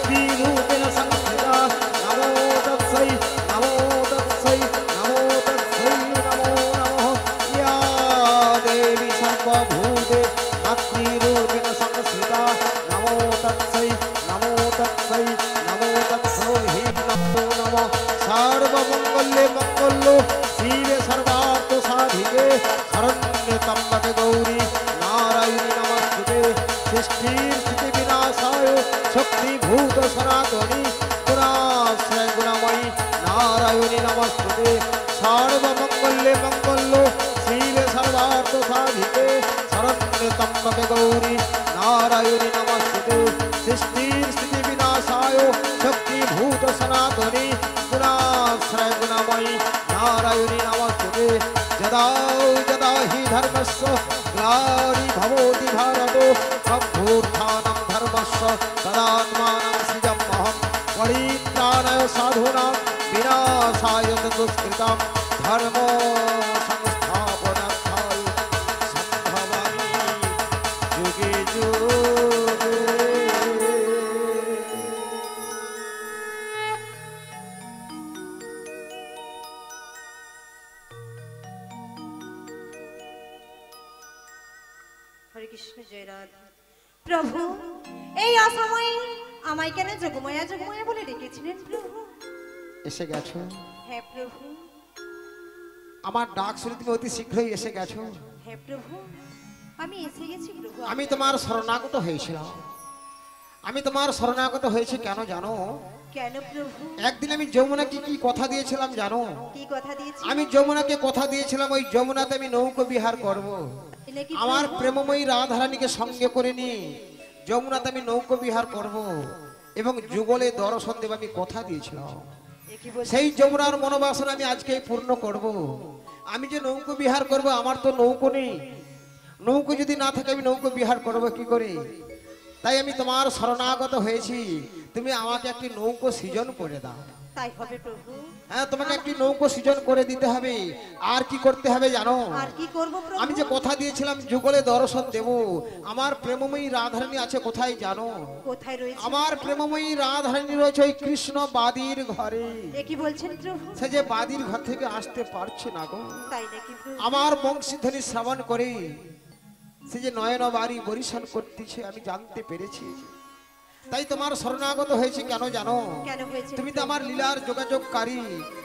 शक्तिरूपेण संस्थिता नमो तस्यै नमो तस्यै नमो तस्यै नमो नमः या देवी सर्वभूते शक्तिरूपेण संस्थिता नमो तस्यै नमो तस्यै नमो तस्यै नमो नमः सर्वमंगल्ये मंगल्ये शिवे सर्वार्थ साधिके शरण्ये त्र्यंबके गौरी नारायणी नमस्ते सृष्टि स्थिति विनाशाय शक्तिभूत सनातनी गुणाश्रय गुणमयी नारायणी नमस्ते सर्वमंगल्ये मंगल्ये शिवे सर्वार्थ साधिके शरण्ये त्र्यंबके गौरी नारायणी नमस्ते सृष्टि स्थिति विनाशाय शक्तिभूत सनातनी गुणाश्रय गुणमयी नारायणी नमस्ते यदा यदा हि धर्मस्य ग्लानिर्भवति भारतो अभ्युत्थानं धर्मस्य तदात्मानं सृजाम्यहं परित्राणाय साधूनां विनाशाय दुष्कृतां धर्म संस्थापनार्थाय सम्भवामि युगे युगे। হরে কৃষ্ণ জয় রাধা। প্রভু এই অসময়ে আমায় কেন যোগমায়া যোগমায়া বলে ডেকেছিলেন প্রভু? এসে গেছো? হ্যাঁ প্রভু। আমার ডাক শুনে তুমি অতি শীঘ্রই এসে গেছো? হ্যাঁ প্রভু, আমি এসে গেছি প্রভু। আমি তোমার শরণাগত হয়েছিলাম। আমি তোমার শরণাগত হয়েছে কেন জানো? কেন প্রভু? একদিন আমি যমুনাকে কি কথা দিয়েছিলাম জানো? কি কথা দিয়েছি? আমি যমুনাকে কথা দিয়েছিলাম ওই যমুনাতে আমি নৌকো বিহার করব। আমার প্রেমময়ী রাধারানীকে সঙ্গে করে নিয়ে যমুনাতে আমি নৌকো বিহার করব এবং যুগলে দর্শন দেব আমি কথা দিয়েছিলাম। সেই যমুনার মনোবাসনা আমি আজকে পূর্ণ করব। আমি যে নৌকো বিহার করব আমার তো নৌকো নেই। নৌকো যদি না থাকে আমি নৌকো বিহার করব কি করে? তাই আমি তোমার শরণাগত হয়েছি, তুমি আমাকে একটি নৌকো সৃজন করে দাও। তাই হবে প্রভু। হ্যাঁ, তোমাকে একটি নৌকো সৃজন করে দিতে হবে। আর কি করতে হবে জানো? আর কি করব প্রভু? আমি যে কথা দিয়েছিলাম যুগলে দর্শন দেব। আমার প্রেমময়ী রাধারানী আছে কোথায় জানো? কোথায় রয়েছে? আমার প্রেমময়ী রাধারানী রয়েছে ওই কৃষ্ণ বাদির ঘরে। এ কি বলছেন প্রভু? সে যে বাদির ঘর থেকে আসতে পারছে না গো। তাই নাকি প্রভু? আমার বংশীধ্বনি শ্রবণ করে সে যে নয়ন বাড়ি বরিশান করতেছে আমি জানতে পেরেছি। তাই তোমার শরণাগত হয়েছে কেন জানো? কেন হয়েছে? তুমি তো আমার লীলার যোগাযোগকারী,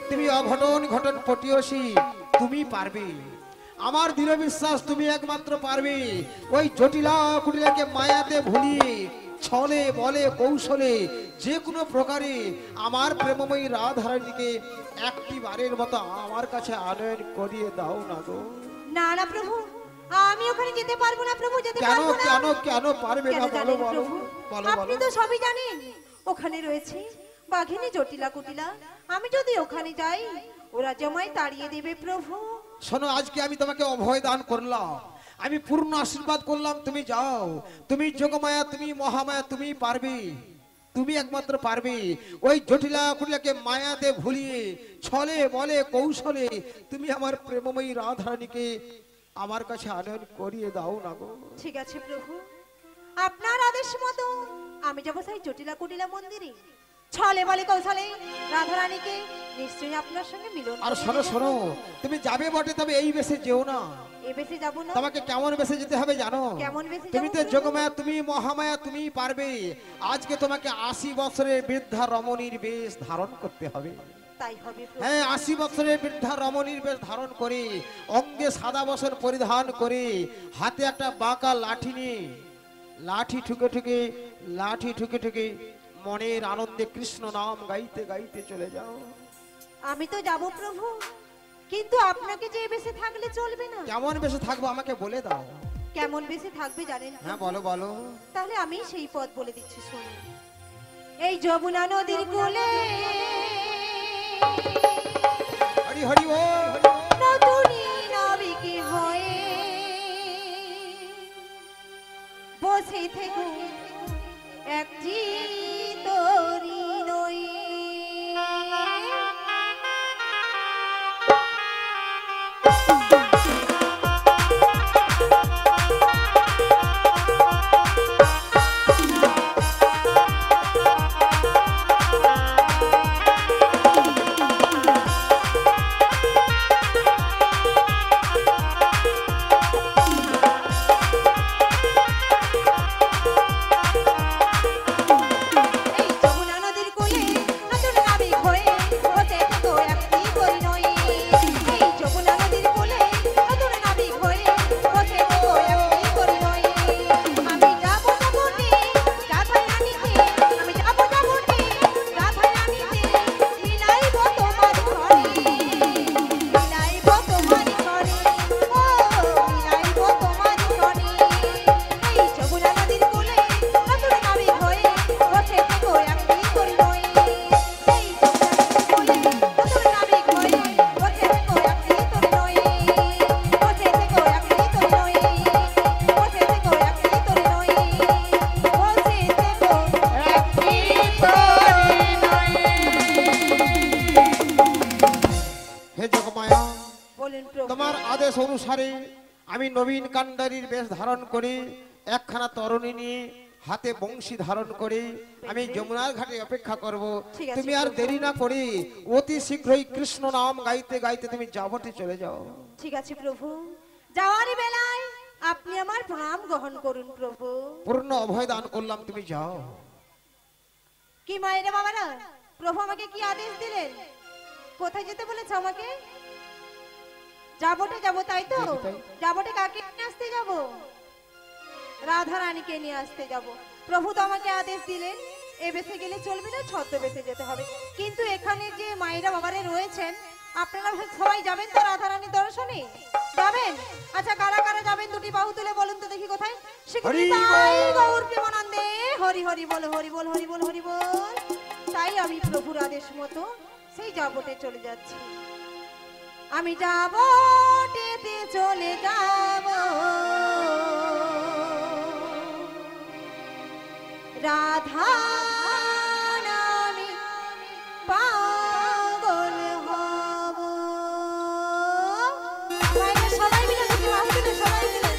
তুমি অঘটন ঘটন পটিয়সী, তুমি পারবে। আমার দৃঢ় বিশ্বাস তুমি একমাত্র পারবে ওই জটিলা কুটিলাকে মায়াতে ভুলিয়ে ছলে বলে কৌশলে যে কোনো প্রকারে আমার প্রেমময়ী রাধারানীকে একটি বারের মতো আমার কাছে আনয়ন করিয়ে দাও না গো। না না প্রভু, আমি ওখানে যেতে পারবো না প্রভু, যেতে কেন পারবো না। কেন কেন পারবে না? বলো বলো বলো। আপনি তো সবই জানেন, ওখানে রয়েছে বাঘিনী জটিলা কুটিলা। আমি যদি ওখানে যাই ওরা জমায় তাড়িয়ে দেবে প্রভু। শোনো, আজকে আমি তোমাকে অভয় দান করলাম, আমি পূর্ণ আশীর্বাদ করলাম, তুমি যাও। তুমি যোগমায়া, তুমি মহামায়া, তুমি পারবে, তুমি একমাত্র পারবে ওই জটিলা কুটিলাকে মায়াতে ভুলিয়ে ছলে বলে কৌশলে তুমি আমার প্রেমময়ী রাধারানীকে আমার কাছে আনয়ন করিয়ে দাও না গো। ঠিক আছে প্রভু, আপনার আদেশ মতো আমি যাবো সেই জটিলা কুটিলা মন্দিরে, ছলে বলে কৌশলে রাধারানীকে নিশ্চয়ই আপনার সঙ্গে মিলন। আর শোনো শোনো, তুমি যাবে বটে, তবে এই বেশে যেও না। এই বেশে যাবো না। তোমাকে কেমন বেশে যেতে হবে জানো? কেমন বেশে? তুমি তো যোগমায়া, তুমি মহামায়া, তুমি পারবে। আজকে তোমাকে 80 বছরের বৃদ্ধা রমণীর বেশ ধারণ করতে হবে। তাই হবে। হ্যাঁ, 80 বছরের বৃদ্ধা রমণীর বেশ ধারণ করে, অঙ্গে সাদা বসন পরিধান করে, হাতে একটা বাঁকা লাঠি নিয়ে লাঠি ঠুকে ঠুকে মনের আনন্দে কৃষ্ণ নাম গাইতে গাইতে চলে যাও। আমি তো যাব প্রভু, কিন্তু আপনাকে যে বেশে থাকলে চলবে না। কেমন বেশে থাকবো আমাকে বলে দাও। কেমন বেশে থাকবে জানেন? হ্যাঁ বলো বলো। তাহলে আমি সেই পথ বলে দিচ্ছি শুনুন। এই যমুনা নদীর কোলে হরি হরি ও নতুনি নাবিকে হয়ে বসে থেকো একটি তরি নই। অনুসারে আমি নবীন কান্ডারির বেশ ধারণ করে একখানা তরণী নিয়ে হাতে বংশী ধারণ করে আমি যমুনার ঘাটে অপেক্ষা করব। ঠিক আছে, তুমি আর দেরি না করে অতি শীঘ্রই কৃষ্ণ নাম গাইতে গাইতে তুমি যাবতে চলে যাও। ঠিক আছে প্রভু, যাওয়ারই বেলায় আপনি আমার প্রণাম গ্রহণ করুন প্রভু। পূর্ণ অভয় দান করলাম, তুমি যাও। কি মায়েরা বাবারা, প্রভু আমাকে কি আদেশ দিলেন? কোথায় যেতে বলেছে আমাকে? যাবটে যাব, তাই তো? যাবটে কাকে নিয়ে আসতে যাব? রাধা রানীকে নিয়ে আসতে যাব। প্রভু তো আমাকে আদেশ দিলেন এ বেশে গেলে চলবে না, ছদ্মবেশে যেতে হবে। কিন্তু এখানে যে মায়েরা বাবারা রয়েছেন, আপনারা সবাই যাবেন তো রাধা রানীর দর্শনে? যাবেন? আচ্ছা, কারা কারা যাবেন দুটি বাহু তুলে বলুন তো দেখি কোথায়? হরি তাই গৌর প্রেমানন্দে হরি হরি বল, হরি বল, হরি বল, হরি বল। তাই আমি প্রভুর আদেশ মতো সেই যাবটে চলে যাচ্ছি। আমি যাবটেতে চলে যাব, রাধা নামে পাগল হব। সবাই মিলে দুটি বাহু তুলে, সবাই মিলে।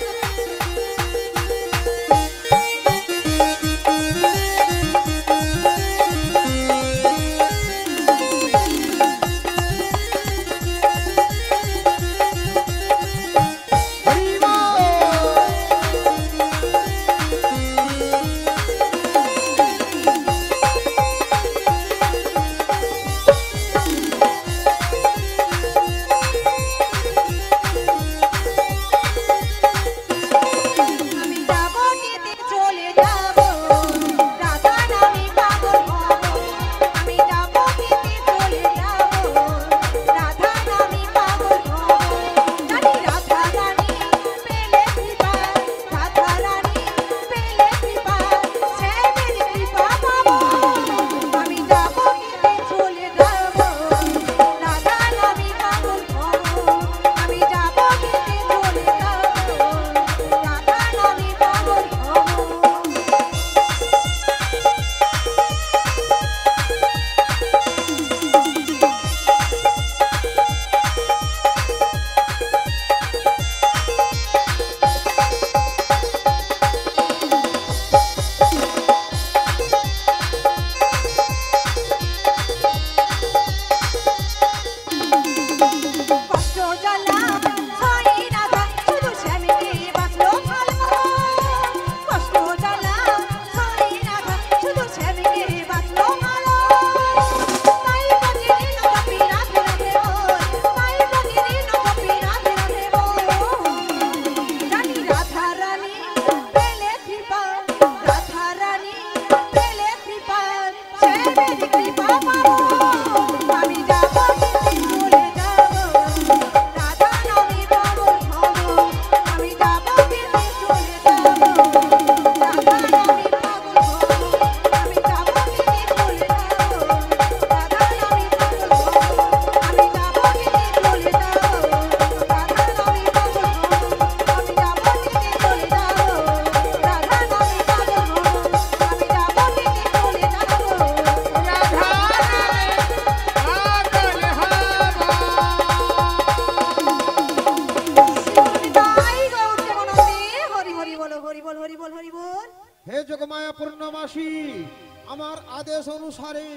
আমার আদেশ অনুসারে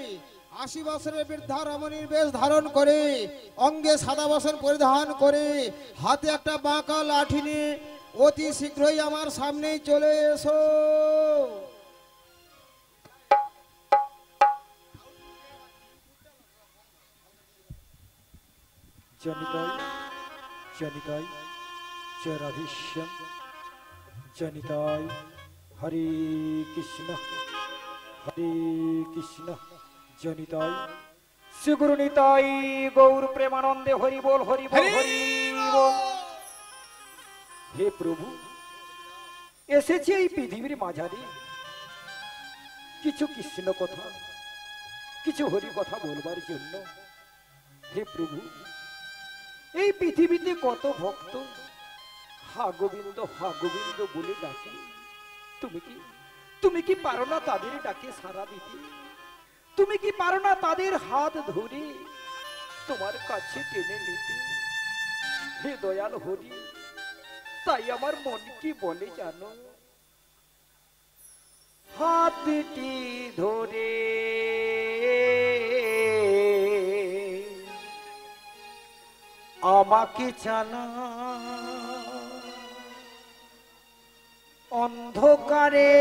৮০ বছরের বৃদ্ধা রমণীর বেশ ধারণ করে অঙ্গে সাদা বসন পরিধান করে হাতে একটা বাঁকা লাঠি নিয়ে অতি শীঘ্রই আমার সামনেই চলে এসো। জনিতাই জনিতাই জয় রাধেশ্যাম জনিতাই হরে কৃষ্ণ জনিতাই শ্রী গুরু নিতাই গৌর প্রেমানন্দে হরি বল হরি বল হরি বল। হে প্রভু, এসেছি এই পৃথিবীর মাঝারে কিছু কৃষ্ণ কথা, কিছু হরি কথা বলবার জন্য। হে প্রভু, এই পৃথিবীতে কত ভক্ত হা গোবিন্দ বলে ডাকে, তুমি কি পারো না তাদের ডাকে সাড়া দিতে? তুমি কি পারো না তাদের হাত ধরে তোমার কাছে টেনে নিতে? হে দয়াল হরি, তাই আমার মন কি বলে জানো, হাতটি ধরে আমাকে চালা অন্ধকারে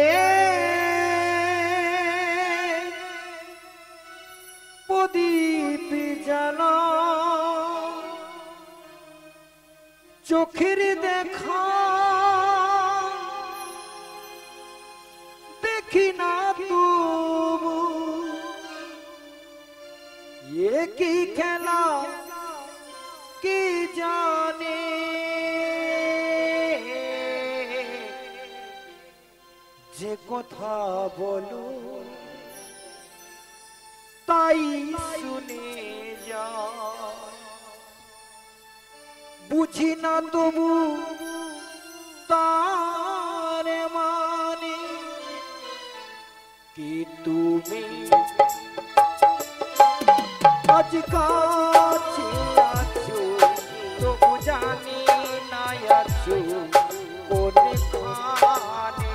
প্রদীপ জ্বালা, চোখের দেখা দেখি না তবু, এ কি খেলা কি জানে, যে কথা বলো তাই শুনে যা, বুঝি না তবু তার মানে, কি তুমি আজ কাছে আছো তবু জানি না আছো কোনখানে,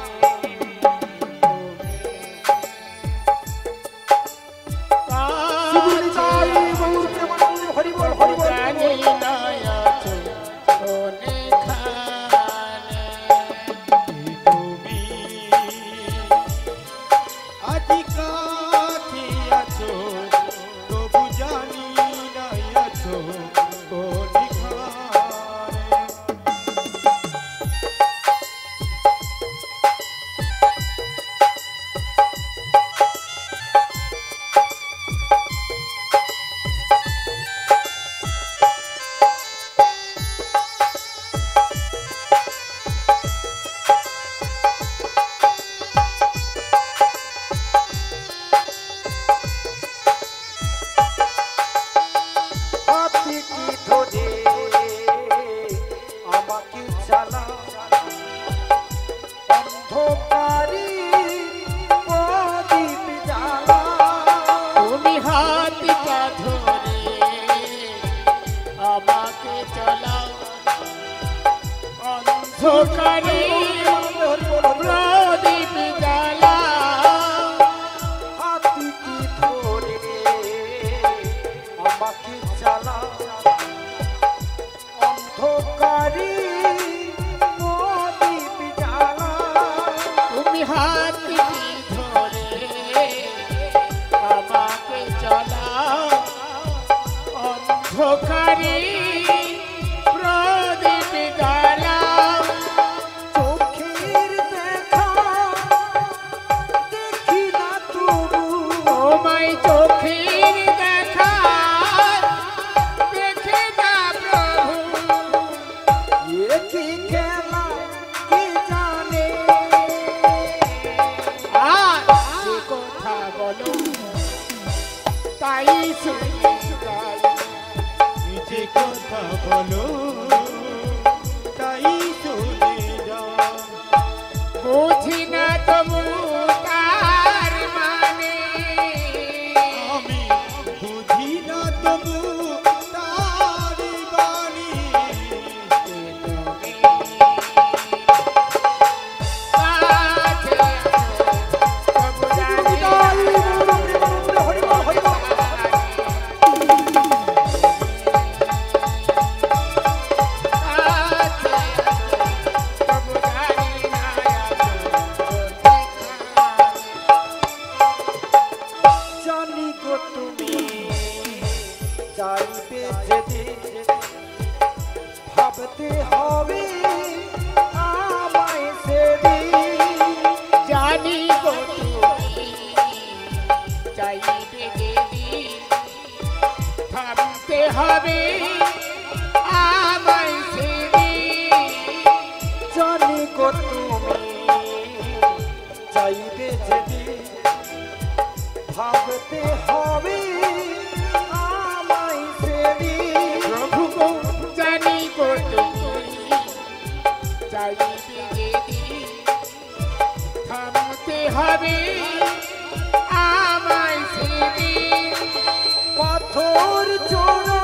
পাথর চোরা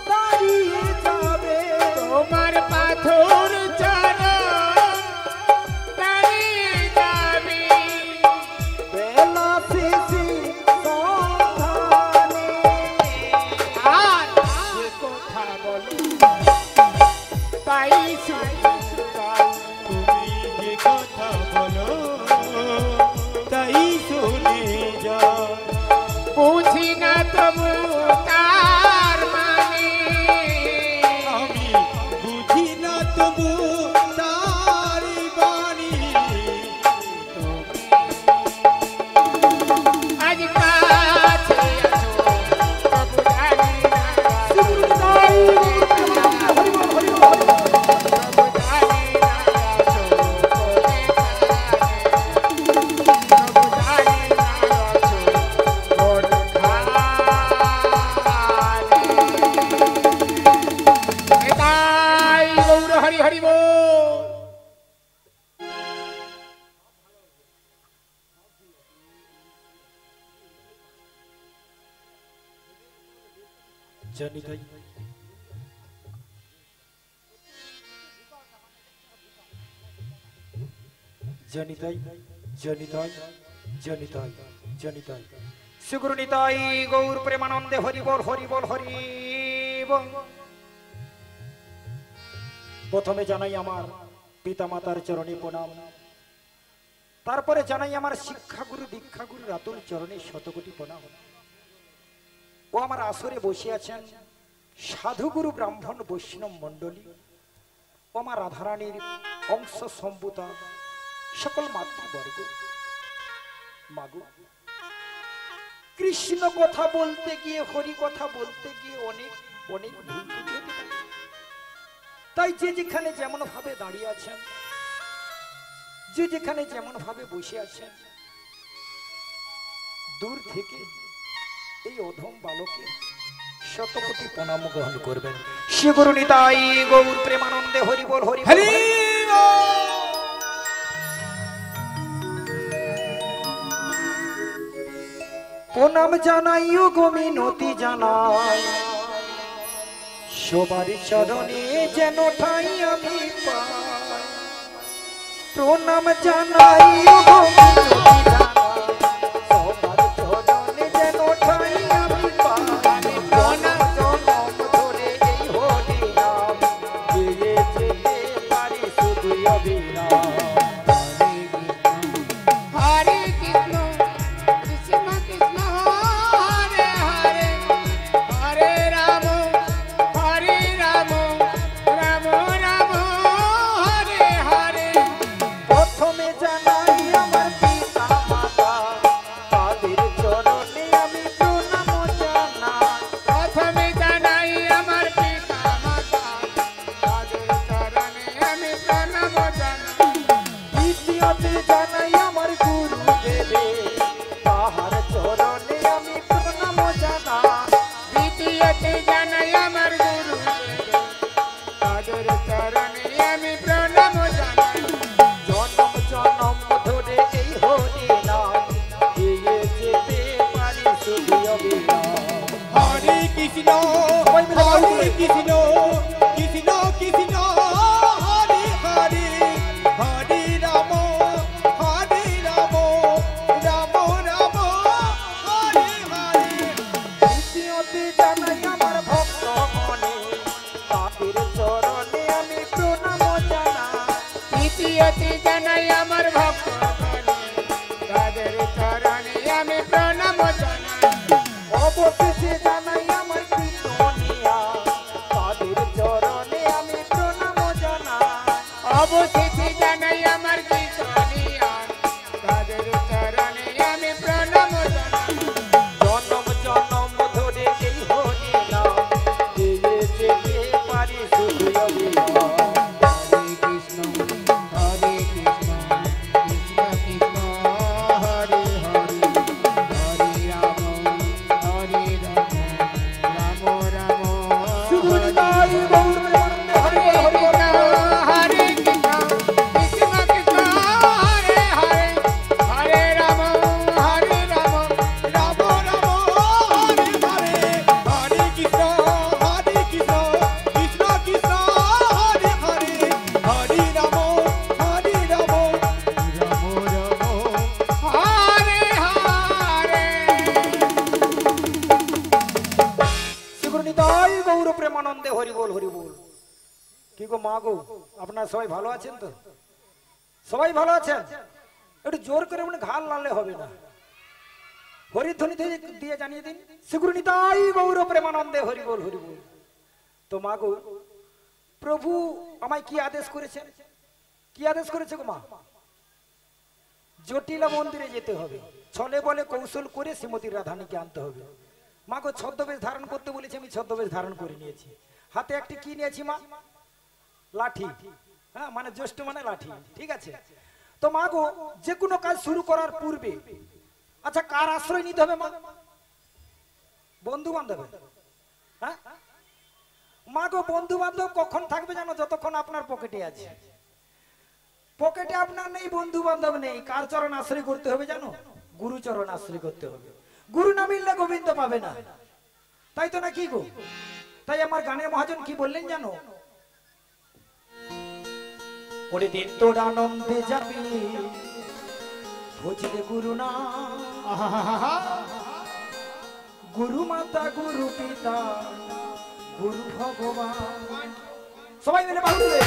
দাঁড়িয়ে যা না তবু তার মানে আমি বুঝি না তবু তারি বাণী আজ কাছে আছো তবু জানি না তবু জানি না আছো হরি হরি বল। জানি তাই জানি তাই জানি তাই জানি তাই জানি তাই শ্রীগুরু নিতাই গৌর প্রেমানন্দে হরি বল হরি বল হরি বল। প্রথমে জানাই আমার পিতামাতার চরণে প্রণাম, তারপরে জানাই আমার শিক্ষাগুরু দীক্ষাগুরু রাতুল চরণে শতকোটি প্রণাম। ও আমার আসরে বসে আছেন সাধুগুরু ব্রাহ্মণ বৈষ্ণব মণ্ডলী, ও আমার রাধারানীর অংশ সম্ভূতা সকল মাতৃবর্গ। মাগো, কৃষ্ণ কথা বলতে গিয়ে হরি কথা বলতে গিয়ে অনেক অনেক ভুল ত্রুটি হতে পারে। তাই যে যেখানে যেমন ভাবে দাঁড়িয়ে আছেন, যে যেখানে যেমন ভাবে বসে আছেন, দূর থেকে এই অধম বালকে শতকোটি প্রণাম গ্রহণ করবেন। শ্রী গুরু নিতাই গৌর প্রেমানন্দে হরি বল হরি বল। হরি প্রণাম জানাই ও গো মিনতি জানাই, সবার চরণে যেন ঠাই আমি পাই। প্রণাম জানাই ও গো মিনতি জানাই, সবার চরণে যেন ঠাই আমি পাই। প্রণাম জনম ধরে এই হরি নাম গেয়ে যেতে পারি শুধু অবিরাম। হরে কৃষ্ণ কৃষ্ণ কৃষ্ণ হরে হরে হরে রাম রাম রাম হরে হরে। প্রথমে জানাই আমার পিতা মাতা, তাদের চরণে আমি প্রণাম জানাই। প্রথমে জানাই আমার পিতা মাতা, তাদের চরণে আমি প্রণাম জানাই। দ্বিতীয়তে জানাই আমার গুরু দেবে, তাহার চরণে আমি প্রণাম জানাই। দ্বিতীয়তে জানাই আমার গুরু তাদের চরণে আমি প্রণাম জানাই। জনম জনম ধরে এই হরি নাম গেয়ে যেতে পারি শুধু অবিরাম। হরে কৃষ্ণ হরে কৃষ্ণ কৃষ্ণ কৃষ্ণ হরে হরে হরে রাম রাম রাম হরে হরে। দ্বিতীয়তে জানাই আমার ভক্ত মনে, তাদের চরণে আমি প্রণাম জানাই। তৃতীয়তে জানাই আমার ভক্ত তাদের চরণে আমি প্রণাম জানাই। অবশেষে জানাই আমার কীর্তনিয়া, তাদের চরণে আমি প্রণাম জানাই। অবশেষে জানাই আমার কীর্তনিয়া, তাদের চরণে আমি প্রণাম জানাই। জনম জনম ধরে এই হরি নাম গেয়ে যেতে পারি শুধু অবিরাম। হরে কৃষ্ণ কৃষ্ণ কৃষ্ণ হরে হরে হরে রাম রাম রাম শুধু নিতাই গৌর প্রেমানন্দে হরি বল হরি বল। হরে কৃষ্ণ কৃষ্ণ কৃষ্ণ হরে হরে হরে রাম রাম রাম হরে হরে হরে কৃষ্ণ কৃষ্ণ কৃষ্ণ হরে হরে হরে রাম রাম রাম হরে হরে। শ্রীগুরু নিতাই গৌর প্রেমানন্দে হরি বল হরি বল। কি গো মা গো, আপনারা সবাই ভালো আছেন তো? সবাই ভালো আছেন? একটু জোর করে মানে ঘাড় নাড়লে হবে না, হরিধ্বনি দিয়ে জানিয়ে দিন শ্রীগুরু নিতাই গৌর প্রেমানন্দে হরি বল হরি বল। তো মা গো প্রভু আমায় কি আদেশ করেছেন? কি আদেশ করেছে গো মা? জটিলা মন্দিরে যেতে হবে, ছলে বলে কৌশল করে শ্রীমতী রাধারানীকে আনতে হবে। মা গো ছদ্মবেশ ধারণ করতে বলেছে, আমি ছদ্মবেশ ধারণ করে নিয়েছি। হাতে একটি কি নিয়েছি মা? লাঠি। হ্যাঁ, মানে জ্যৈষ্ঠ মানে লাঠি, ঠিক আছে। তো মা গো যে কোনো কাজ শুরু করার পূর্বে আচ্ছা কার আশ্রয় নিতে হবে মা? বন্ধু বান্ধব। হ্যাঁ মা গো বন্ধু বান্ধব কখন থাকবে জানো? যতক্ষণ আপনার পকেটে আছে। পকেটে আপনার নেই, বন্ধু বান্ধব নেই, কার চরণ আশ্রয় করতে হবে জানো? গুরু চরণ আশ্রয় করতে হবে। গুরু না মিললে গোবিন্দ পাবে না, তাই তো না কি গো? তাই আমার গানের মহাজন কি বললেন জানো? ওরে দিন তোর আনন্দে যাবি ভজলে গুরু না, গুরু মাতা গুরু পিতা গুরু ভগবান। সবাই মিলে বাহু তুলে,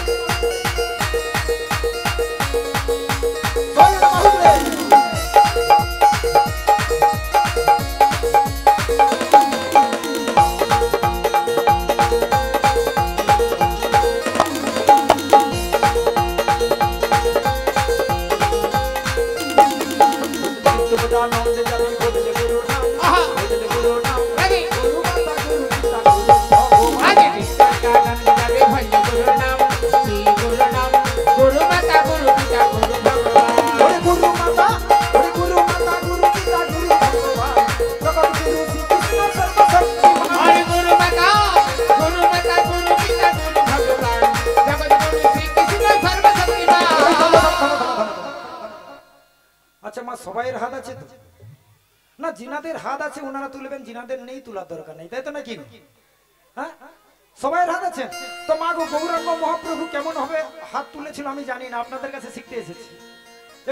সবাই মিলে বাহু তুলে। আনন্দে যাবি ভজলে গুরু না, ভজলে গুরু না, গুরু মাতা গুরু পিতা গুরু ভগবান। ওরে গুরু মাতা, ওরে গুরু মাতা গুরু পিতা গুরু ভগবান, জগৎ গুরু শ্রীকৃষ্ণ সর্বশক্তিমান। আচ্ছা মা সবাইয়ের হাত আছে তো না? জিনাদের হাত আছে ওনারা তুলবেন, জিনাদের নেই তোলার দরকার নেই, তাই তো নাকি? হ্যাঁ সবাইয়ের হাত আছে তো। মা গো গৌরাঙ্গ মহাপ্রভু কেমন হবে হাত তুলেছিল আমি জানি না, আপনাদের কাছে শিখতে এসেছি।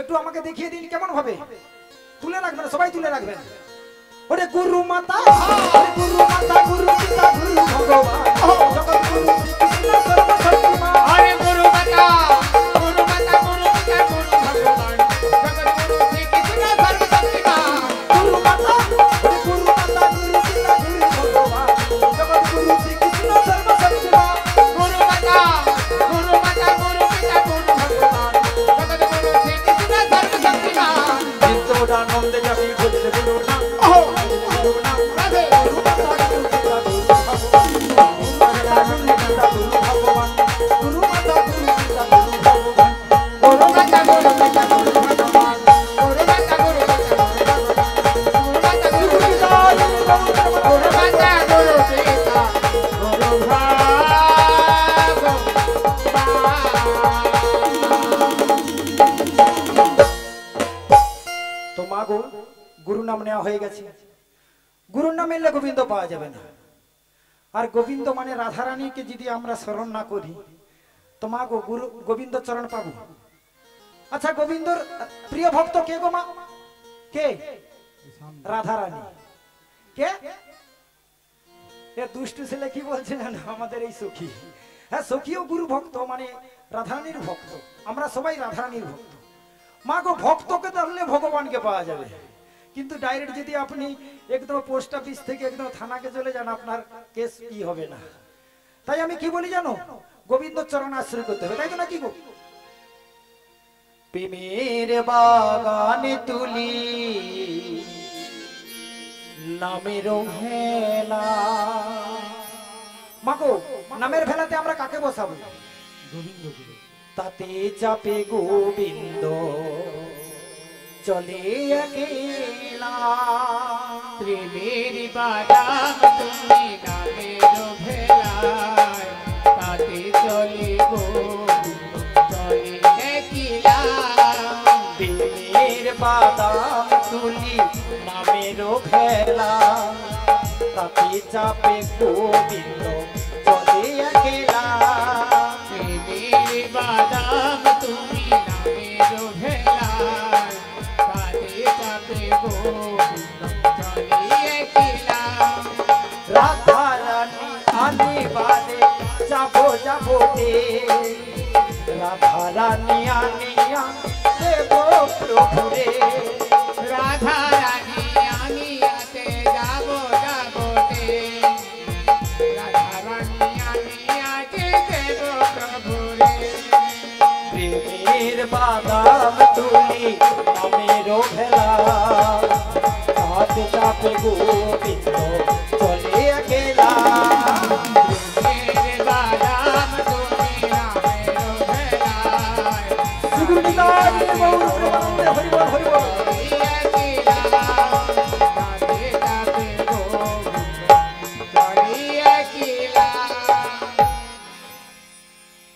একটু আমাকে দেখিয়ে দিন কেমন হবে। তুলে রাখবেন, সবাই তুলে রাখবেন। ওরে গুরু মাতা, ওরে গুরু মাতা গুরু পিতা গুরু ভগবান, জগৎ গুরু শ্রীকৃষ্ণ সর্বশক্তিমান। গুরু মাতা, ওরে গুরু মাতা গুরু পিতা গুরু ভগবান, জগৎ গুরু শ্রীকৃষ্ণ সর্বশক্তিমান। আনন্দে যাবি ভজলে গুরু না, ভজলে গুরু না, গুরু মাতা গুরু পিতা গুরু ভগবান, গুরু ভগবান, গুরু মাতা গুরু পিতা গুরু ভগবান, গুরু মাতা গুরু পিতা গুরু ভগবান, গুরু মাতা গুরু পিতা গুরু তো মা গো গুরু নাম নেওয়া হয়ে গেছে। গুরুর নাম এলে গোবিন্দ পাওয়া যাবে না। আর গোবিন্দ মানে রাধারানীকে যদি আমরা স্মরণ না করি তো মা গো গুরু গোবিন্দ চরণ পাবো? আচ্ছা গোবিন্দর প্রিয় ভক্ত কে গো মা? কে? রাধারানী। কে? এ দুষ্টু ছেলে কি বলছে জানো? আমাদের এই সখী। হ্যাঁ সখীও গুরু ভক্ত, মানে রাধারানীর ভক্ত। আমরা সবাই রাধারানীর ভক্ত। মা গো ভক্তকে ধরলে ভগবানকে পাওয়া যাবে, কিন্তু ডাইরেক্ট যদি আপনি একদম পোস্ট অফিস থেকে একদম থানাকে চলে যান আপনার কেস কি হবে না। তাই আমি কি বলি জানো? গোবিন্দ চরণ আশ্রয় করতে হবে, তাই তো নাকি গো? প্রেমের বাগানে তুলি নামের ভেলা। মা গো নামের ভেলাতে আমরা কাকে বসাবো? তাতে চাপে গোবিন্দ চলে একলা। প্রেমের বাদাম তুমি নামের ভেলায়, তাতে চলে গো চলে একলা। প্রেমের বাদাম তুলি নামের ভেলা, তাতে চাপে গোবিন্দ চলে একলা। প্রেমের বাদাম তুমি নামের ভেলায়, তাতে চাপে গো চলে একলা। রাধারানী আনিবারে যাবো যাবো রে, রাধারানী আনিয়া দেব প্রভুরে। রাধারানী আমি চাপে গোবিন্দ চলে একলা প্রেমের বাদাম তুমি নামের ভেলায় শ্রীগুরু নিতাই গৌর প্রেমানন্দে হরি বল হরি বল।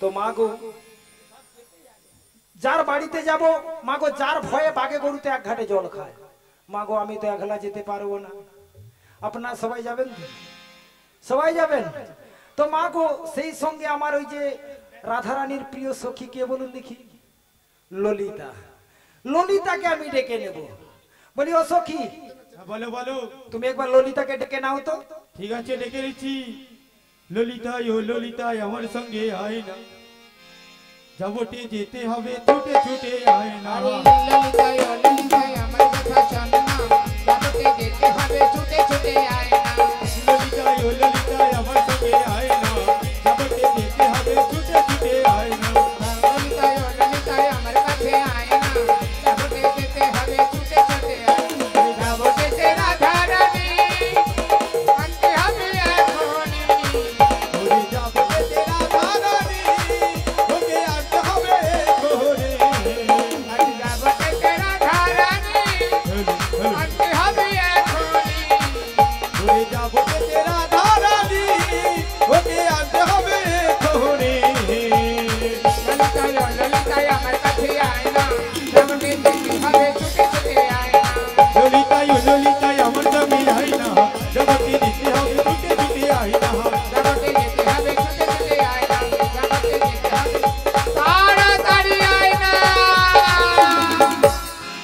তো মাগো যার বাড়িতে যাব মাগো যার ভয়ে বাগে গরুতে এক ঘাটে জল খায় মাগো আমি তো একলা যেতে পারবো না আপনারা সবাই যাবেন তো সবাই যাবেন তো মাগো সেই সঙ্গে আমার ওই যে রাধারানীর প্রিয় সখী কে বলুন দেখি ললিতা ললিতাকে আমি ডেকে নেব বলি ও সখী বলো বলো তুমি একবার ললিতাকে ডেকে নাও তো ঠিক আছে ডেকে নিচ্ছি ললিতাই ও ললিতাই আমার সঙ্গে আয় না যাবটে যেতে হবে ছুটে ছুটে আয় না ললিতাই ও ললিতাই আমার সঙ্গে আয় না যাবটে যেতে হবে ছুটে ছুটে আয় না ওরে যাবটে তেরা ধারানি তোকে আনতে হবে ঘরে ওরে যাবটে তেরা ধারানি তোকে আনতে হবে ঘরে ললিতাই ও ললিতাই আমার সঙ্গে আয় না যাবটে যেতে হবে ছুটে ছুটে আয় না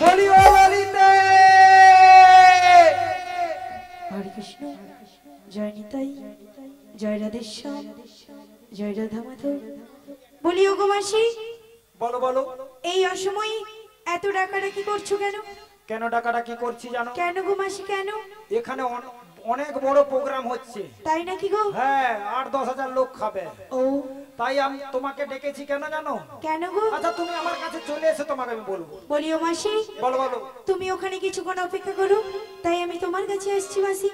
বলি ও ললিতে হরে কৃষ্ণ জয় নিতাই জয় রাধেশ্যাম জয় রাধা মাধব। বলি ও গো মাসি, বলো বলো এই অসময়ে এত ডাকাডাকি করছো কেন? কেন ডাকাডাকি করছি জানো কেন গো মাসি কেন? এখানে অনেক বড় প্রোগ্রাম হচ্ছে তাই নাকি গো? হ্যাঁ 8-10 হাজার লোক খাবে ও তাই আমি তোমাকে ডেকেছি কেন জানো কেন গো? আচ্ছা তুমি আমার কাছে চলে এসে তোমাকে আমি বলবো বলি ও মাসি, বলো বলো তুমি ওখানে কিছুক্ষণ অপেক্ষা করো, তাই আমি তোমার কাছে আসছি মাসি।